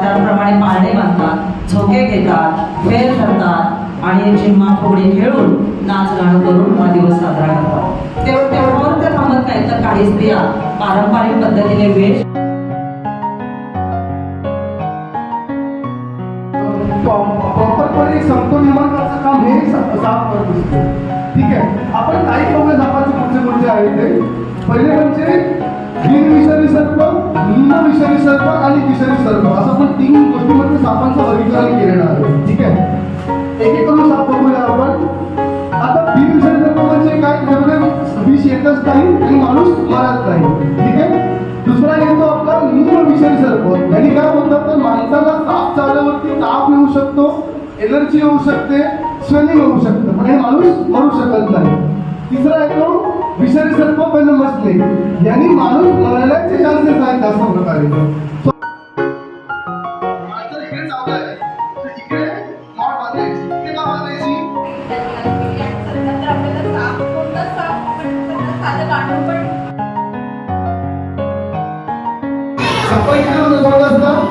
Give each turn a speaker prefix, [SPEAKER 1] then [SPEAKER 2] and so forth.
[SPEAKER 1] त्याप्रमाणे पारणे बांधतात, झोके घेतात, फेर ठरतात आणि झिम्मा फुगडी खेळून नाच गाणं करून हा दिवस साजरा करतात. तेवढ्यावर ते थांबत नाही, तर काही स्त्रिया पारंपरिक पद्धतीने वेश
[SPEAKER 2] प्रॉपरपणे समतोल निर्माण करायचं काम हे साफ करत असतो. ठीक आहे, आपण काही बघूया सापाचे कोणते आहेत ते. पहिले म्हणजे बिनविषारी सर्प, निम्नविषारी सर्प आणि विषारी सर्प, असं आपण 3 गोष्टीमध्ये सापांचं वर्गीकरण केलेलं आहे. ठीक आहे, एक एक करून साप बघूया आपण. आता बिनविषारी सर्प म्हणजे काय, त्यामध्ये विष येतच नाही आणि माणूस मरत नाही. ठीक आहे, दुसरा येतो आपला निम्नविषारी सर्प. यांनी काय म्हणतात, तर माणसाला साप चावल्यावरती ताप येऊ शकतो, एलर्जी होऊ शकते, स्वेलिंग होऊ शकतं, पण हे माणूस मरू शकत नाही. तिसरा येतो विषारी सर्प पेनमसले, यांनी माणूस मरायचे चान्सेस आहेत अशा प्रकारे. माणसाला इकडे चावलाय तर इकडे मॉड बांधायची, इकडे का बांधायची? सफाई केलं असतं